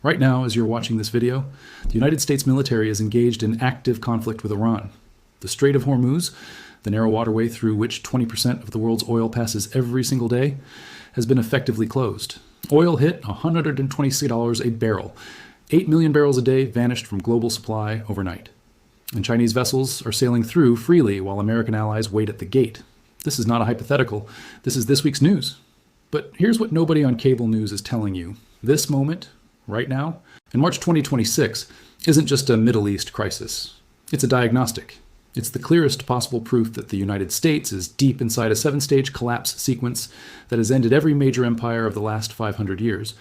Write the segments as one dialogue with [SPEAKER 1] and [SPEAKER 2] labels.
[SPEAKER 1] Right now, as you're watching this video, the United States military is engaged in active conflict with Iran. The Strait of Hormuz, the narrow waterway through which 20% of the world's oil passes every single day, has been effectively closed. Oil hit $126 a barrel. 8 million barrels a day vanished from global supply overnight. And Chinese vessels are sailing through freely while American allies wait at the gate. This is not a hypothetical. This is this week's news. But here's what nobody on cable news is telling you. This moment, right now, in March 2026, isn't just a Middle East crisis. It's a diagnostic. It's the clearest possible proof that the United States is deep inside a 7-stage collapse sequence that has ended every major empire of the last 500 years.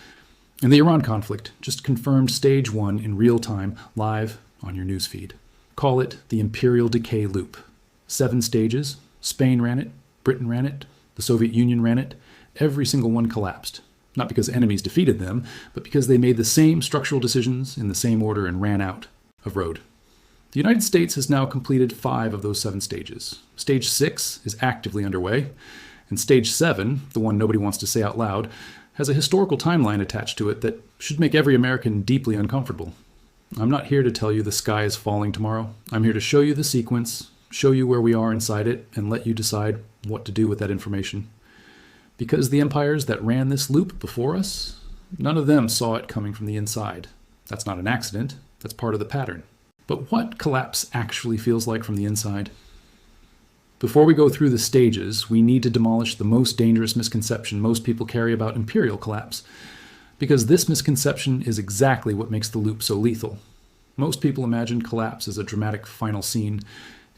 [SPEAKER 1] And the Iran conflict just confirmed stage 1 in real time, live on your newsfeed. Call it the Imperial Decay Loop. 7 stages. Spain ran it, Britain ran it, the Soviet Union ran it. Every single one collapsed. Not because enemies defeated them, but because they made the same structural decisions in the same order and ran out of road. The United States has now completed 5 of those 7 stages. Stage 6 is actively underway, and Stage 7, the one nobody wants to say out loud, has a historical timeline attached to it that should make every American deeply uncomfortable. I'm not here to tell you the sky is falling tomorrow. I'm here to show you the sequence, show you where we are inside it, and let you decide what to do with that information. Because the empires that ran this loop before us, none of them saw it coming from the inside. That's not an accident, that's part of the pattern. But what collapse actually feels like from the inside? Before we go through the stages, we need to demolish the most dangerous misconception most people carry about imperial collapse, because this misconception is exactly what makes the loop so lethal. Most people imagine collapse as a dramatic final scene,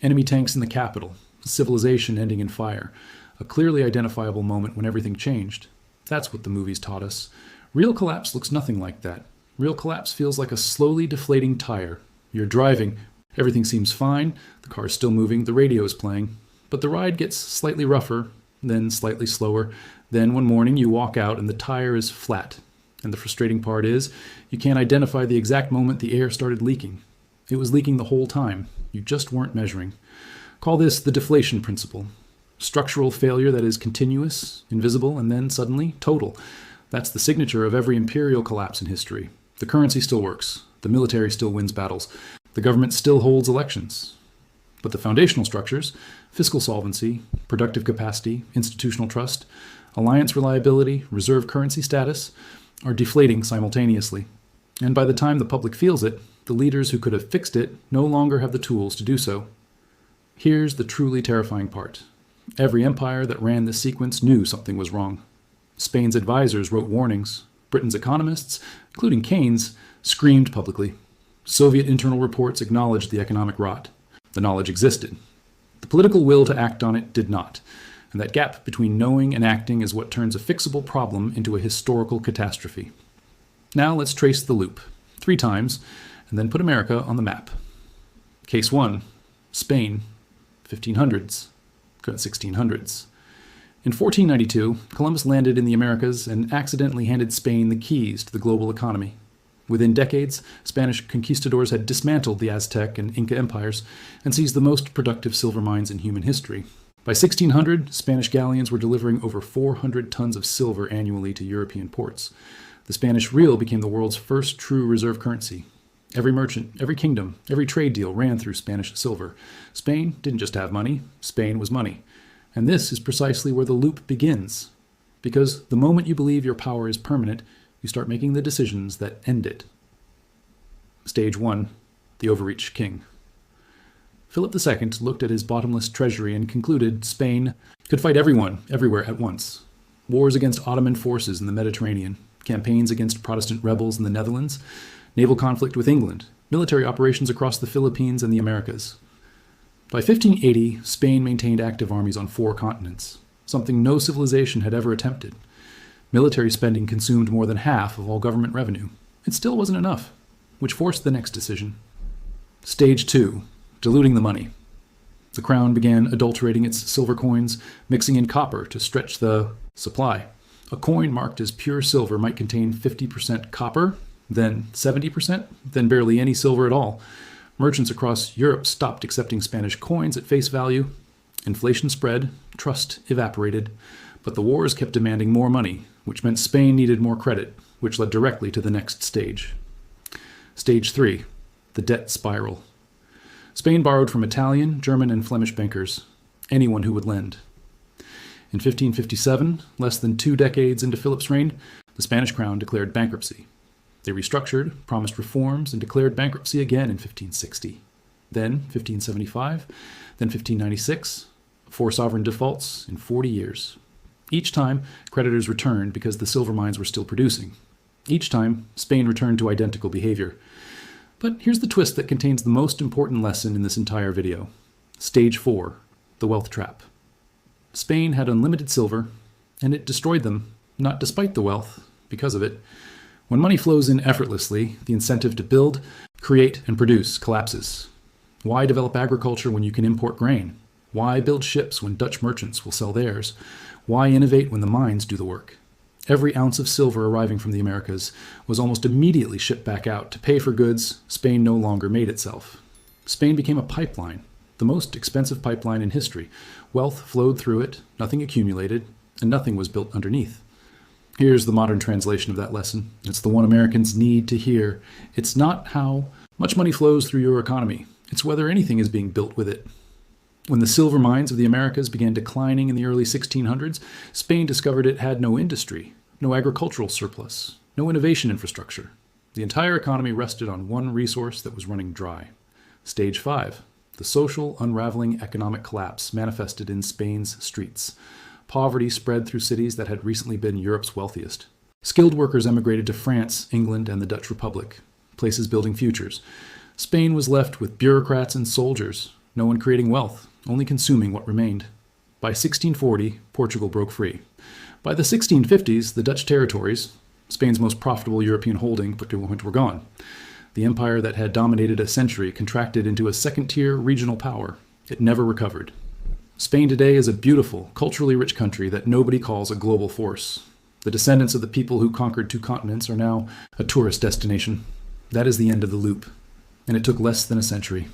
[SPEAKER 1] enemy tanks in the capital, civilization ending in fire, a clearly identifiable moment when everything changed. That's what the movies taught us. Real collapse looks nothing like that. Real collapse feels like a slowly deflating tire. You're driving, everything seems fine, the car is still moving, the radio is playing, but the ride gets slightly rougher, then slightly slower. Then one morning you walk out and the tire is flat. And the frustrating part is, you can't identify the exact moment the air started leaking. It was leaking the whole time. You just weren't measuring. Call this the deflation principle. Structural failure that is continuous, invisible, and then suddenly total. That's the signature of every imperial collapse in history. The currency still works. The military still wins battles. The government still holds elections. But the foundational structures, fiscal solvency, productive capacity, institutional trust, alliance reliability, reserve currency status, are deflating simultaneously. And by the time the public feels it, the leaders who could have fixed it no longer have the tools to do so. Here's the truly terrifying part. Every empire that ran this sequence knew something was wrong. Spain's advisors wrote warnings. Britain's economists, including Keynes, screamed publicly. Soviet internal reports acknowledged the economic rot. The knowledge existed. The political will to act on it did not. And that gap between knowing and acting is what turns a fixable problem into a historical catastrophe. Now let's trace the loop 3 times, and then put America on the map. Case 1, Spain, 1500s, 1600s. In 1492, Columbus landed in the Americas and accidentally handed Spain the keys to the global economy. Within decades, Spanish conquistadors had dismantled the Aztec and Inca empires and seized the most productive silver mines in human history. By 1600, Spanish galleons were delivering over 400 tons of silver annually to European ports. The Spanish real became the world's first true reserve currency. Every merchant, every kingdom, every trade deal ran through Spanish silver. Spain didn't just have money, Spain was money. And this is precisely where the loop begins. Because the moment you believe your power is permanent, you start making the decisions that end it. Stage 1, the Overreach king. Philip II looked at his bottomless treasury and concluded Spain could fight everyone, everywhere at once. Wars against Ottoman forces in the Mediterranean, campaigns against Protestant rebels in the Netherlands, naval conflict with England, military operations across the Philippines and the Americas. By 1580, Spain maintained active armies on 4 continents, something no civilization had ever attempted. Military spending consumed more than half of all government revenue. It still wasn't enough, which forced the next decision. Stage 2, diluting the money. The crown began adulterating its silver coins, mixing in copper to stretch the supply. A coin marked as pure silver might contain 50% copper, then 70%, then barely any silver at all. Merchants across Europe stopped accepting Spanish coins at face value. Inflation spread, trust evaporated, but the wars kept demanding more money, which meant Spain needed more credit, which led directly to the next stage. Stage 3, the debt spiral. Spain borrowed from Italian, German, and Flemish bankers, anyone who would lend. In 1557, less than 2 decades into Philip's reign, the Spanish crown declared bankruptcy. They restructured, promised reforms, and declared bankruptcy again in 1560. Then 1575, then 1596, 4 sovereign defaults in 40 years. Each time, creditors returned because the silver mines were still producing. Each time, Spain returned to identical behavior. But here's the twist that contains the most important lesson in this entire video. Stage 4, the wealth trap. Spain had unlimited silver, and it destroyed them, not despite the wealth, because of it. When money flows in effortlessly, the incentive to build, create, and produce collapses. Why develop agriculture when you can import grain? Why build ships when Dutch merchants will sell theirs? Why innovate when the mines do the work? Every ounce of silver arriving from the Americas was almost immediately shipped back out to pay for goods Spain no longer made itself. Spain became a pipeline, the most expensive pipeline in history. Wealth flowed through it, nothing accumulated, and nothing was built underneath. Here's the modern translation of that lesson. It's the one Americans need to hear. It's not how much money flows through your economy. It's whether anything is being built with it. When the silver mines of the Americas began declining in the early 1600s, Spain discovered it had no industry, no agricultural surplus, no innovation infrastructure. The entire economy rested on one resource that was running dry. Stage 5, the social unraveling economic collapse manifested in Spain's streets. Poverty spread through cities that had recently been Europe's wealthiest. Skilled workers emigrated to France, England, and the Dutch Republic, places building futures. Spain was left with bureaucrats and soldiers, no one creating wealth, only consuming what remained. By 1640, Portugal broke free. By the 1650s, the Dutch territories, Spain's most profitable European holding, were gone. The empire that had dominated a century contracted into a second-tier regional power. It never recovered. Spain today is a beautiful, culturally rich country that nobody calls a global force. The descendants of the people who conquered 2 continents are now a tourist destination. That is the end of the loop. And it took less than a century.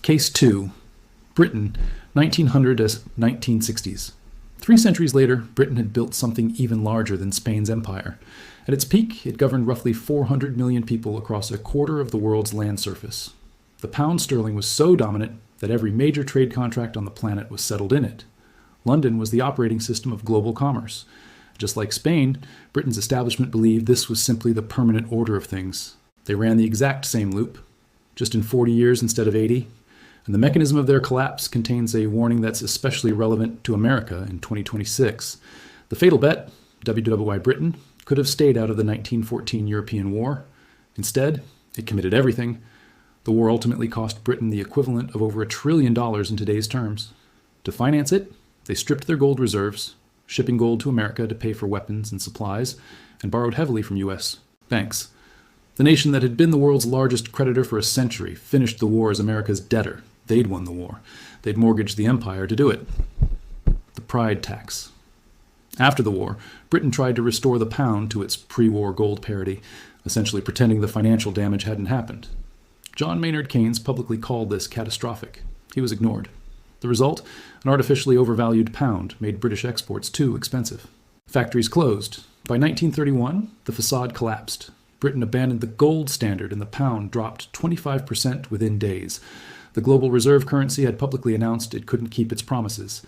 [SPEAKER 1] Case 2. Britain, 1900 to 1960s. 3 centuries later, Britain had built something even larger than Spain's empire. At its peak, it governed roughly 400 million people across a quarter of the world's land surface. The pound sterling was so dominant that every major trade contract on the planet was settled in it. London was the operating system of global commerce. Just like Spain, Britain's establishment believed this was simply the permanent order of things. They ran the exact same loop, just in 40 years instead of 80. And the mechanism of their collapse contains a warning that's especially relevant to America in 2026. The fatal bet, WWI Britain, could have stayed out of the 1914 European War. Instead, it committed everything. The war ultimately cost Britain the equivalent of over $1 trillion in today's terms. To finance it, they stripped their gold reserves, shipping gold to America to pay for weapons and supplies, and borrowed heavily from U.S. banks. The nation that had been the world's largest creditor for a century finished the war as America's debtor. They'd won the war. They'd mortgaged the empire to do it. The pride tax. After the war, Britain tried to restore the pound to its pre-war gold parity, essentially pretending the financial damage hadn't happened. John Maynard Keynes publicly called this catastrophic. He was ignored. The result? An artificially overvalued pound made British exports too expensive. Factories closed. By 1931, the facade collapsed. Britain abandoned the gold standard and the pound dropped 25% within days. The global reserve currency had publicly announced it couldn't keep its promises.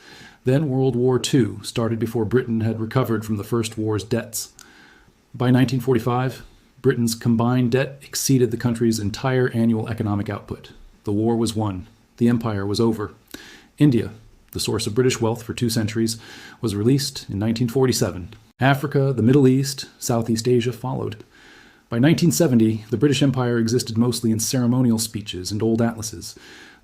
[SPEAKER 1] Then World War II started before Britain had recovered from the First War's debts. By 1945, Britain's combined debt exceeded the country's entire annual economic output. The war was won. The empire was over. India, the source of British wealth for 2 centuries, was released in 1947. Africa, the Middle East, Southeast Asia followed. By 1970, the British Empire existed mostly in ceremonial speeches and old atlases.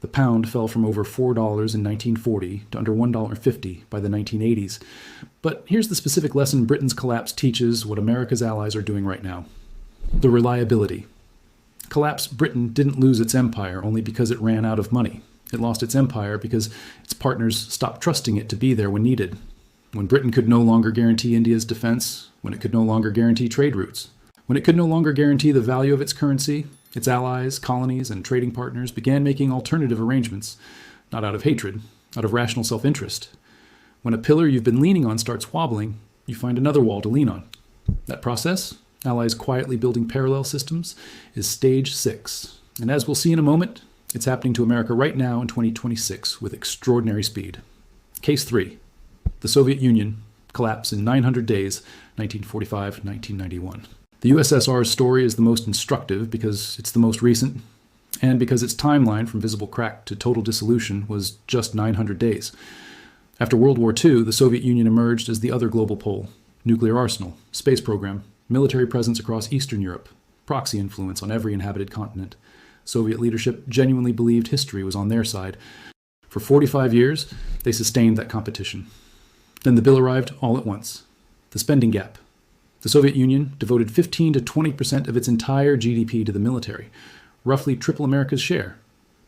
[SPEAKER 1] The pound fell from over $4 in 1940 to under $1.50 by the 1980s. But here's the specific lesson Britain's collapse teaches what America's allies are doing right now. The reliability. Collapse Britain didn't lose its empire only because it ran out of money. It lost its empire because its partners stopped trusting it to be there when needed. When Britain could no longer guarantee India's defense, when it could no longer guarantee trade routes, when it could no longer guarantee the value of its currency, its allies, colonies, and trading partners began making alternative arrangements, not out of hatred, out of rational self-interest. When a pillar you've been leaning on starts wobbling, you find another wall to lean on. That process? Allies quietly building parallel systems, is Stage 6. And as we'll see in a moment, it's happening to America right now in 2026 with extraordinary speed. Case 3. The Soviet Union collapse in 900 days, 1945-1991. The USSR's story is the most instructive because it's the most recent, and because its timeline from visible crack to total dissolution was just 900 days. After World War II, the Soviet Union emerged as the other global pole: nuclear arsenal, space program, military presence across Eastern Europe, proxy influence on every inhabited continent. Soviet leadership genuinely believed history was on their side. For 45 years, they sustained that competition. Then the bill arrived all at once. The spending gap. The Soviet Union devoted 15 to 20% of its entire GDP to the military, roughly triple America's share.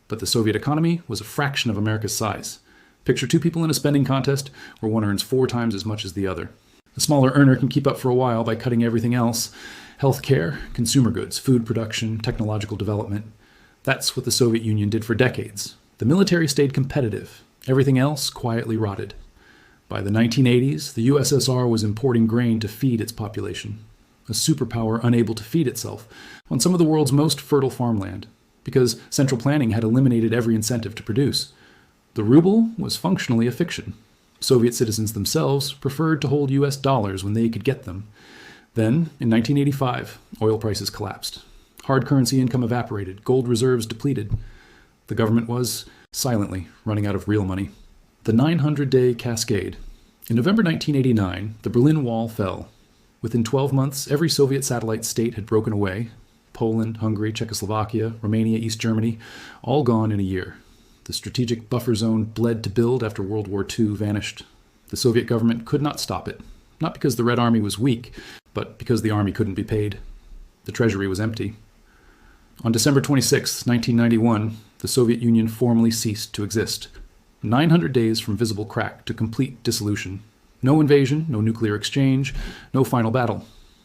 [SPEAKER 1] But the Soviet economy was a fraction of America's size. Picture two people in a spending contest where one earns 4 times as much as the other. The smaller earner can keep up for a while by cutting everything else: healthcare, consumer goods, food production, technological development. That's what the Soviet Union did for decades. The military stayed competitive. Everything else quietly rotted. By the 1980s, the USSR was importing grain to feed its population, a superpower unable to feed itself, on some of the world's most fertile farmland, because central planning had eliminated every incentive to produce. The ruble was functionally a fiction. Soviet citizens themselves preferred to hold US dollars when they could get them. Then, in 1985, oil prices collapsed. Hard currency income evaporated, gold reserves depleted. The government was, silently, running out of real money. The 900-day cascade. In November 1989, the Berlin Wall fell. Within 12 months, every Soviet satellite state had broken away. Poland, Hungary, Czechoslovakia, Romania, East Germany, all gone in a year. The strategic buffer zone bled to build after World War II vanished. The Soviet government could not stop it, not because the Red Army was weak, but because the army couldn't be paid. The treasury was empty. On December 26, 1991, the Soviet Union formally ceased to exist. 900 days from visible crack to complete dissolution. No invasion, no nuclear exchange, no final battle.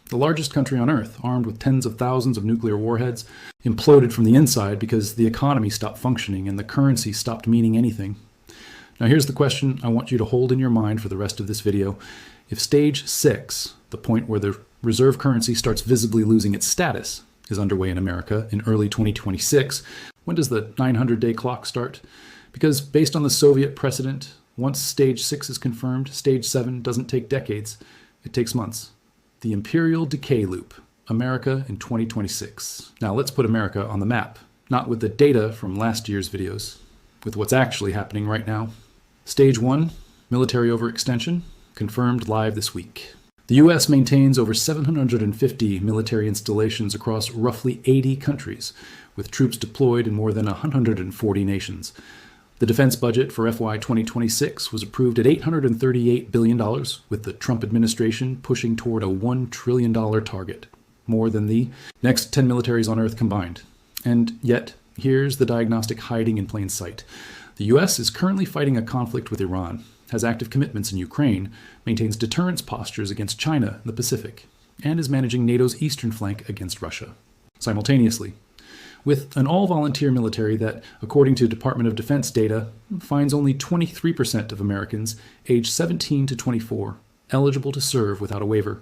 [SPEAKER 1] The largest country on Earth, armed with tens of thousands of nuclear warheads, imploded from the inside because the economy stopped functioning and the currency stopped meaning anything. Now here's the question I want you to hold in your mind for the rest of this video. If Stage 6, the point where the reserve currency starts visibly losing its status, is underway in America in early 2026, when does the 900-day clock start? Because based on the Soviet precedent, once Stage 6 is confirmed, Stage 7 doesn't take decades, it takes months. The Imperial Decay Loop, America in 2026. Now let's put America on the map, not with the data from last year's videos, with what's actually happening right now. Stage 1, military overextension, confirmed live this week. The US maintains over 750 military installations across roughly 80 countries, with troops deployed in more than 140 nations. The defense budget for FY 2026 was approved at $838 billion, with the Trump administration pushing toward a $1 trillion target, more than the next 10 militaries on Earth combined. And yet, here's the diagnostic hiding in plain sight. The US is currently fighting a conflict with Iran, has active commitments in Ukraine, maintains deterrence postures against China in the Pacific, and is managing NATO's eastern flank against Russia. Simultaneously, with an all-volunteer military that, according to Department of Defense data, finds only 23% of Americans aged 17 to 24 eligible to serve without a waiver.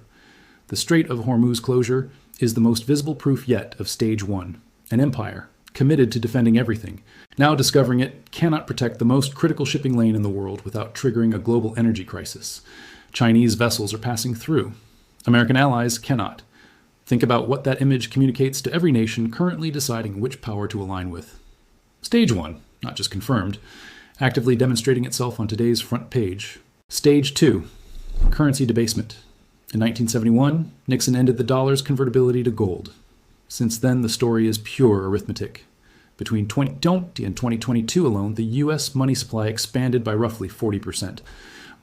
[SPEAKER 1] The Strait of Hormuz closure is the most visible proof yet of Stage 1, an empire committed to defending everything, now discovering it cannot protect the most critical shipping lane in the world without triggering a global energy crisis. Chinese vessels are passing through. American allies cannot. Think about what that image communicates to every nation currently deciding which power to align with. Stage 1, not just confirmed, actively demonstrating itself on today's front page. Stage 2, currency debasement. In 1971, Nixon ended the dollar's convertibility to gold. Since then, the story is pure arithmetic. Between 2020 and 2022 alone, the U.S. money supply expanded by roughly 40%.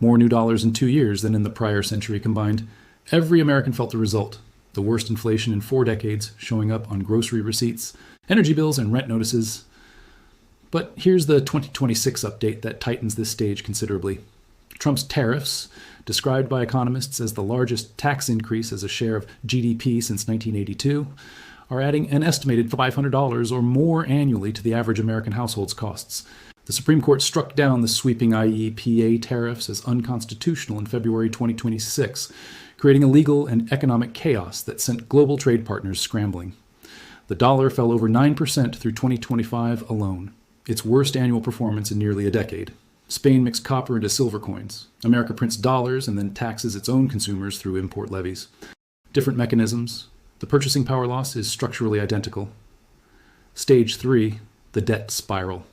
[SPEAKER 1] More new dollars in 2 years than in the prior century combined. Every American felt the result. The worst inflation in 4 decades, showing up on grocery receipts, energy bills, and rent notices. But here's the 2026 update that tightens this stage considerably. Trump's tariffs, described by economists as the largest tax increase as a share of GDP since 1982, are adding an estimated $500 or more annually to the average American household's costs. The Supreme Court struck down the sweeping IEEPA tariffs as unconstitutional in February 2026, creating a legal and economic chaos that sent global trade partners scrambling. The dollar fell over 9% through 2025 alone, its worst annual performance in nearly a decade. Spain mixed copper into silver coins. America prints dollars and then taxes its own consumers through import levies. Different mechanisms. The purchasing power loss is structurally identical. Stage 3, the debt spiral.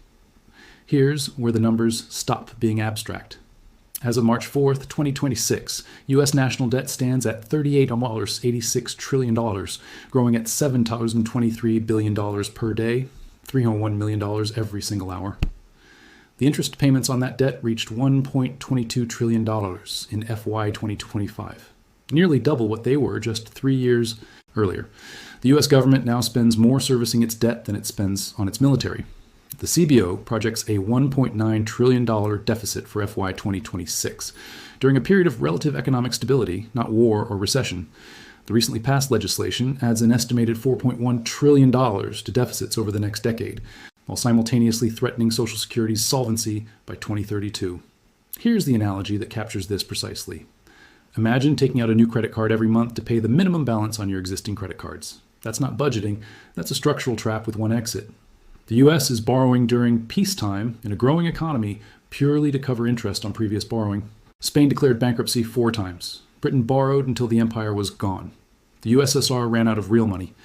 [SPEAKER 1] Here's where the numbers stop being abstract. As of March 4th, 2026, U.S. national debt stands at $38.86 trillion, growing at $7,023 billion per day, $301 million every single hour. The interest payments on that debt reached $1.22 trillion in FY 2025, nearly double what they were just 3 years earlier. The U.S. government now spends more servicing its debt than it spends on its military. The CBO projects a $1.9 trillion deficit for FY 2026, during a period of relative economic stability, not war or recession. The recently passed legislation adds an estimated $4.1 trillion to deficits over the next decade, while simultaneously threatening Social Security's solvency by 2032. Here's the analogy that captures this precisely. Imagine taking out a new credit card every month to pay the minimum balance on your existing credit cards. That's not budgeting, that's a structural trap with one exit. The U.S. is borrowing during peacetime in a growing economy purely to cover interest on previous borrowing. Spain declared bankruptcy 4 times. Britain borrowed until the empire was gone. The USSR ran out of real money.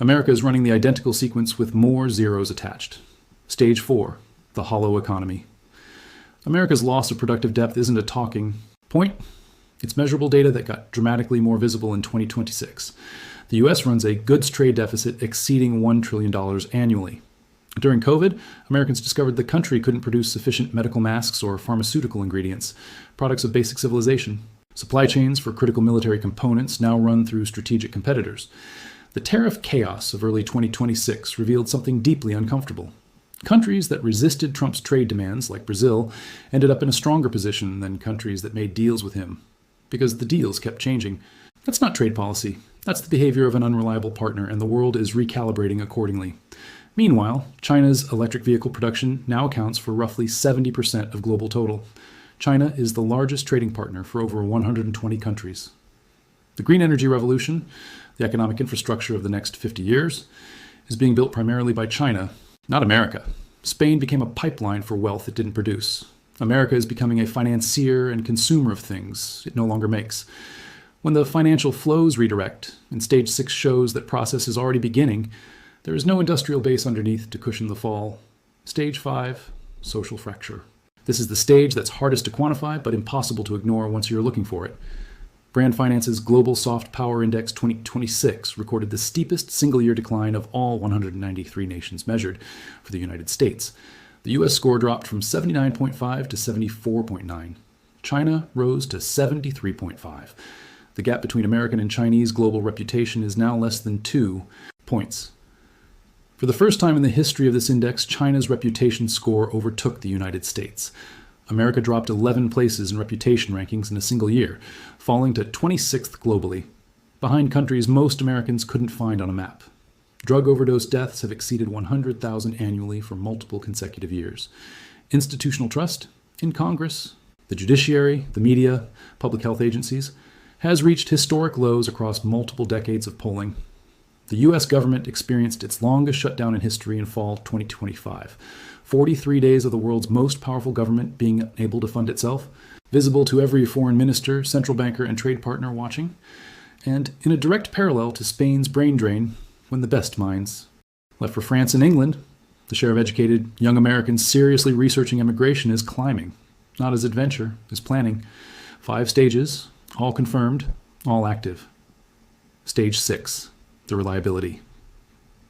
[SPEAKER 1] America is running the identical sequence with more zeros attached. Stage 4, the hollow economy. America's loss of productive depth isn't a talking point. It's measurable data that got dramatically more visible in 2026. The U.S. runs a goods trade deficit exceeding $1 trillion annually. During COVID, Americans discovered the country couldn't produce sufficient medical masks or pharmaceutical ingredients, products of basic civilization. Supply chains for critical military components now run through strategic competitors. The tariff chaos of early 2026 revealed something deeply uncomfortable. Countries that resisted Trump's trade demands, like Brazil, ended up in a stronger position than countries that made deals with him, because the deals kept changing. That's not trade policy. That's the behavior of an unreliable partner, and the world is recalibrating accordingly. Meanwhile, China's electric vehicle production now accounts for roughly 70% of global total. China is the largest trading partner for over 120 countries. The green energy revolution, the economic infrastructure of the next 50 years, is being built primarily by China, not America. Spain became a pipeline for wealth it didn't produce. America is becoming a financier and consumer of things it no longer makes. When the financial flows redirect, and Stage 6 shows that process is already beginning, there is no industrial base underneath to cushion the fall. Stage 5, social fracture. This is the stage that's hardest to quantify, but impossible to ignore once you're looking for it. Brand Finance's Global Soft Power Index 2026 recorded the steepest single-year decline of all 193 nations measured for the United States. The U.S. score dropped from 79.5 to 74.9. China rose to 73.5. The gap between American and Chinese global reputation is now less than 2 points. For the first time in the history of this index, China's reputation score overtook the United States. America dropped 11 places in reputation rankings in a single year, falling to 26th globally, behind countries most Americans couldn't find on a map. Drug overdose deaths have exceeded 100,000 annually for multiple consecutive years. Institutional trust in Congress, the judiciary, the media, public health agencies, has reached historic lows across multiple decades of polling. The U.S. government experienced its longest shutdown in history in fall 2025. 43 days of the world's most powerful government being unable to fund itself, visible to every foreign minister, central banker, and trade partner watching, and in a direct parallel to Spain's brain drain when the best minds left for France and England, the share of educated young Americans seriously researching immigration is climbing, not as adventure, as planning. 5 stages, all confirmed, all active. Stage 6. The reliability.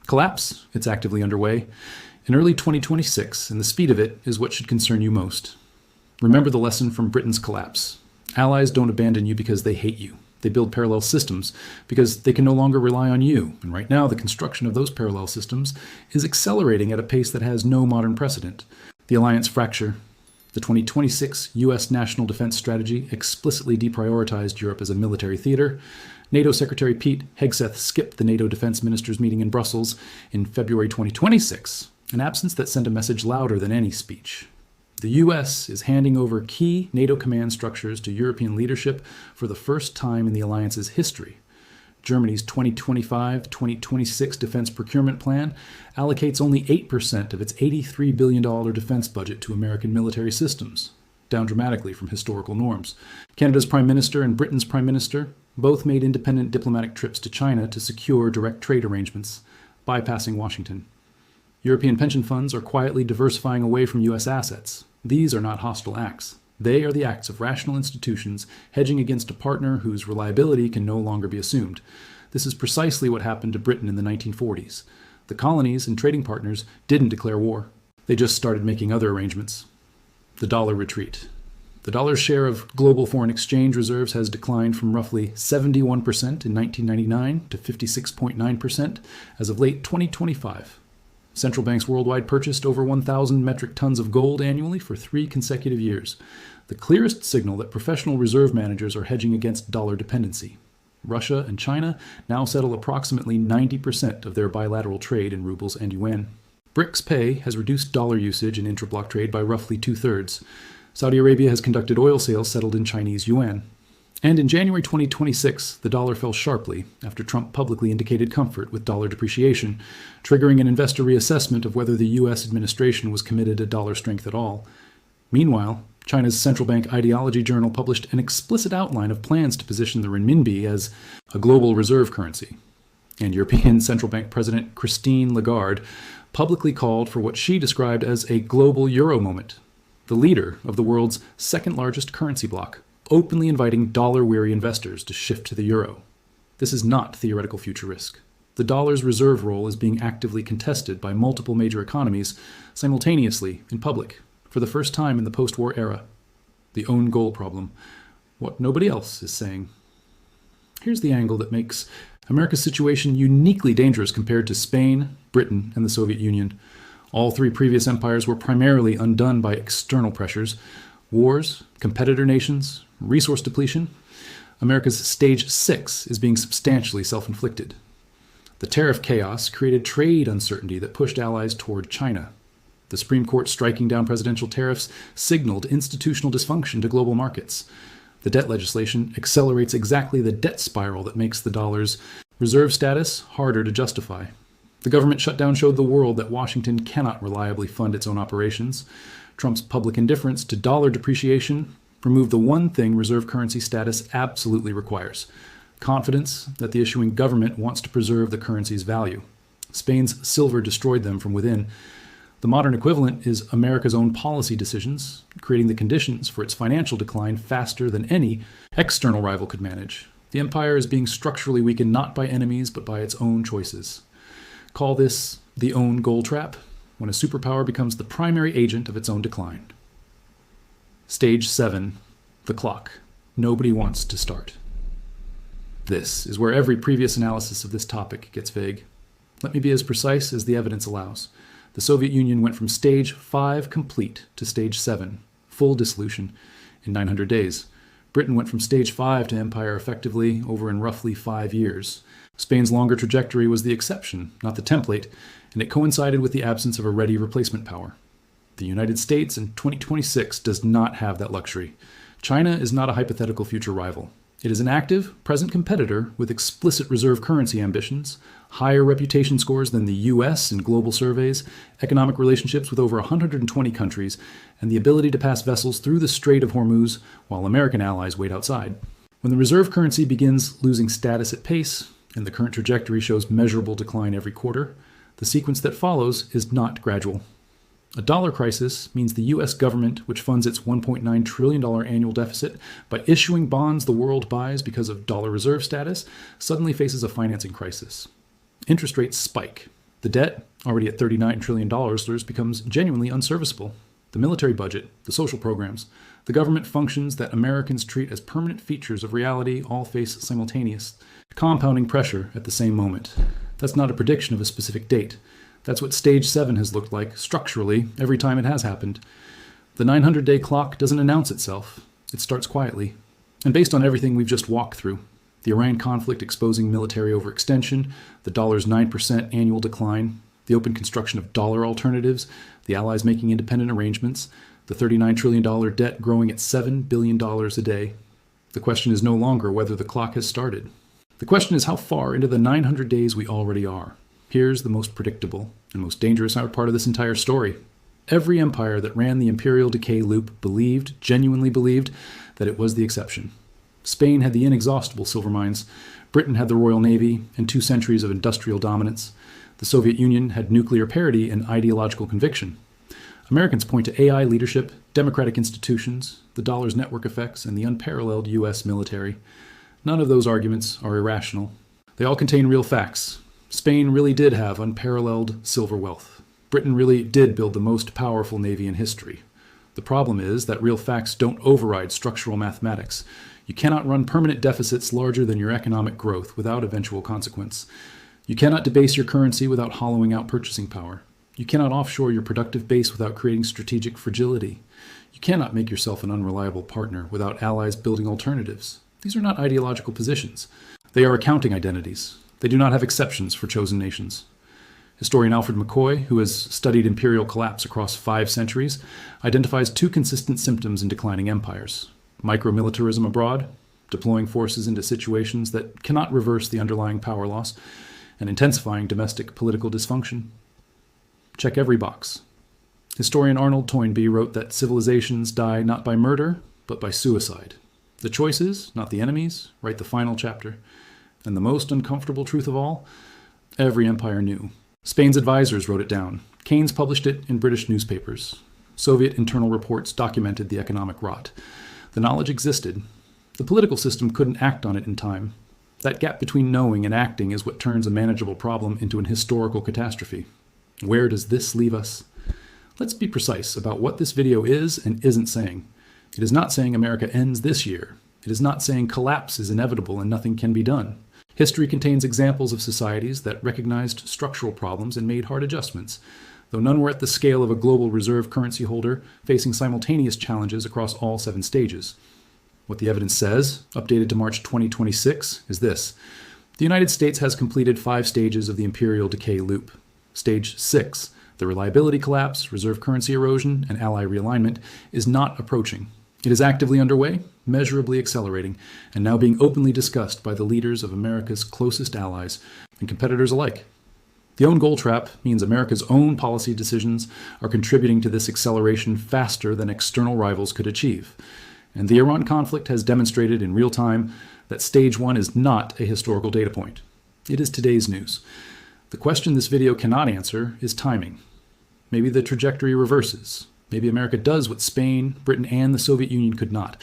[SPEAKER 1] Collapse, it's actively underway in early 2026, and the speed of it is what should concern you most. Remember the lesson from Britain's collapse. Allies don't abandon you because they hate you. They build parallel systems because they can no longer rely on you. And right now, the construction of those parallel systems is accelerating at a pace that has no modern precedent. The alliance fracture. The 2026 U.S. National Defense Strategy explicitly deprioritized Europe as a military theater. NATO Secretary Pete Hegseth skipped the NATO defense ministers' meeting in Brussels in February 2026, an absence that sent a message louder than any speech. The US is handing over key NATO command structures to European leadership for the first time in the alliance's history. Germany's 2025-2026 defense procurement plan allocates only 8% of its $83 billion defense budget to American military systems, down dramatically from historical norms. Canada's Prime Minister and Britain's Prime Minister both made independent diplomatic trips to China to secure direct trade arrangements, bypassing Washington. European pension funds are quietly diversifying away from U.S. assets. These are not hostile acts. They are the acts of rational institutions hedging against a partner whose reliability can no longer be assumed. This is precisely what happened to Britain in the 1940s. The colonies and trading partners didn't declare war. They just started making other arrangements. The dollar retreat. The dollar's share of global foreign exchange reserves has declined from roughly 71% in 1999 to 56.9% as of late 2025. Central banks worldwide purchased over 1,000 metric tons of gold annually for 3 consecutive years, the clearest signal that professional reserve managers are hedging against dollar dependency. Russia and China now settle approximately 90% of their bilateral trade in rubles and yuan. BRICS pay has reduced dollar usage in intra-block trade by roughly 2/3. Saudi Arabia has conducted oil sales settled in Chinese yuan. And in January 2026, the dollar fell sharply after Trump publicly indicated comfort with dollar depreciation, triggering an investor reassessment of whether the U.S. administration was committed to dollar strength at all. Meanwhile, China's central bank ideology journal published an explicit outline of plans to position the renminbi as a global reserve currency. And European Central Bank President Christine Lagarde publicly called for what she described as a global euro moment, the leader of the world's second largest currency bloc, openly inviting dollar-weary investors to shift to the euro. This is not theoretical future risk. The dollar's reserve role is being actively contested by multiple major economies simultaneously in public for the first time in the post-war era. The own goal problem, what nobody else is saying. Here's the angle that makes America's situation uniquely dangerous compared to Spain, Britain, and the Soviet Union. All 3 previous empires were primarily undone by external pressures: wars, competitor nations, resource depletion. America's stage 6 is being substantially self-inflicted. The tariff chaos created trade uncertainty that pushed allies toward China. The Supreme Court striking down presidential tariffs signaled institutional dysfunction to global markets. The debt legislation accelerates exactly the debt spiral that makes the dollar's reserve status harder to justify. The government shutdown showed the world that Washington cannot reliably fund its own operations. Trump's public indifference to dollar depreciation removed the one thing reserve currency status absolutely requires: confidence that the issuing government wants to preserve the currency's value. Spain's silver destroyed them from within. The modern equivalent is America's own policy decisions, creating the conditions for its financial decline faster than any external rival could manage. The empire is being structurally weakened not by enemies, but by its own choices. Call this the own goal trap, when a superpower becomes the primary agent of its own decline. Stage 7, the clock. Nobody wants to start. This is where every previous analysis of this topic gets vague. Let me be as precise as the evidence allows. The Soviet Union went from stage 5 complete to stage 7, full dissolution, in 900 days. Britain went from stage 5 to empire effectively over in roughly 5 years. Spain's longer trajectory was the exception, not the template, and it coincided with the absence of a ready replacement power. The United States in 2026 does not have that luxury. China is not a hypothetical future rival. It is an active, present competitor with explicit reserve currency ambitions, higher reputation scores than the US in global surveys, economic relationships with over 120 countries, and the ability to pass vessels through the Strait of Hormuz while American allies wait outside. When the reserve currency begins losing status at pace, and the current trajectory shows measurable decline every quarter, the sequence that follows is not gradual. A dollar crisis means the U.S. government, which funds its $1.9 trillion annual deficit by issuing bonds the world buys because of dollar reserve status, suddenly faces a financing crisis. Interest rates spike. The debt, already at $39 trillion, becomes genuinely unserviceable. The military budget, the social programs, the government functions that Americans treat as permanent features of reality all face simultaneous, compounding pressure at the same moment. That's not a prediction of a specific date. That's what stage 7 has looked like, structurally, every time it has happened. The 900-day clock doesn't announce itself. It starts quietly. And based on everything we've just walked through, the Iran conflict exposing military overextension, the dollar's 9% annual decline, the open construction of dollar alternatives, the Allies making independent arrangements, The $39 trillion debt growing at $7 billion a day. The question is no longer whether the clock has started. The question is how far into the 900 days we already are. Here's the most predictable and most dangerous part of this entire story. Every empire that ran the Imperial Decay Loop genuinely believed, that it was the exception. Spain had the inexhaustible silver mines. Britain had the Royal Navy and 2 centuries of industrial dominance. The Soviet Union had nuclear parity and ideological conviction. Americans point to AI leadership, democratic institutions, the dollar's network effects, and the unparalleled U.S. military. None of those arguments are irrational. They all contain real facts. Spain really did have unparalleled silver wealth. Britain really did build the most powerful navy in history. The problem is that real facts don't override structural mathematics. You cannot run permanent deficits larger than your economic growth without eventual consequence. You cannot debase your currency without hollowing out purchasing power. You cannot offshore your productive base without creating strategic fragility. You cannot make yourself an unreliable partner without allies building alternatives. These are not ideological positions. They are accounting identities. They do not have exceptions for chosen nations. Historian Alfred McCoy, who has studied imperial collapse across 5 centuries, identifies 2 consistent symptoms in declining empires: micromilitarism abroad, deploying forces into situations that cannot reverse the underlying power loss, and intensifying domestic political dysfunction. Check every box. Historian Arnold Toynbee wrote that civilizations die not by murder, but by suicide. The choices, not the enemies, write the final chapter. And the most uncomfortable truth of all, every empire knew. Spain's advisors wrote it down. Keynes published it in British newspapers. Soviet internal reports documented the economic rot. The knowledge existed. The political system couldn't act on it in time. That gap between knowing and acting is what turns a manageable problem into an historical catastrophe. Where does this leave us? Let's be precise about what this video is and isn't saying. It is not saying America ends this year. It is not saying collapse is inevitable and nothing can be done. History contains examples of societies that recognized structural problems and made hard adjustments, though none were at the scale of a global reserve currency holder facing simultaneous challenges across all 7 stages. What the evidence says, updated to March 2026, is this. The United States has completed 5 stages of the Imperial Decay Loop. Stage 6, the reliability collapse, reserve currency erosion, and ally realignment, is not approaching. It is actively underway, measurably accelerating, and now being openly discussed by the leaders of America's closest allies and competitors alike. The own goal trap means America's own policy decisions are contributing to this acceleration faster than external rivals could achieve. And the Iran conflict has demonstrated in real time that Stage 1 is not a historical data point. It is today's news. The question this video cannot answer is timing. Maybe the trajectory reverses. Maybe America does what Spain, Britain, and the Soviet Union could not,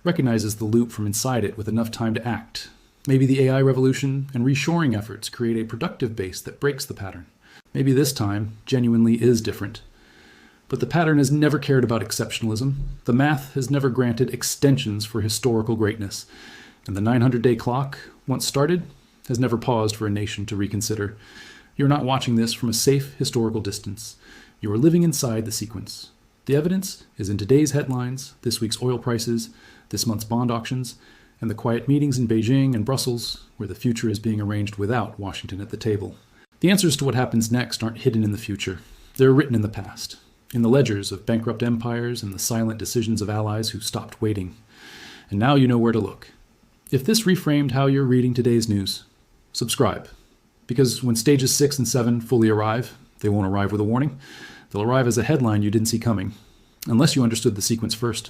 [SPEAKER 1] recognizes the loop from inside it with enough time to act. Maybe the AI revolution and reshoring efforts create a productive base that breaks the pattern. Maybe this time genuinely is different. But the pattern has never cared about exceptionalism. The math has never granted extensions for historical greatness. And the 900-day clock, once started, has never paused for a nation to reconsider. You're not watching this from a safe historical distance. You are living inside the sequence. The evidence is in today's headlines, this week's oil prices, this month's bond auctions, and the quiet meetings in Beijing and Brussels where the future is being arranged without Washington at the table. The answers to what happens next aren't hidden in the future. They're written in the past, in the ledgers of bankrupt empires and the silent decisions of allies who stopped waiting. And now you know where to look. If this reframed how you're reading today's news, subscribe. Because when stages 6 and 7 fully arrive, they won't arrive with a warning. They'll arrive as a headline you didn't see coming, unless you understood the sequence first.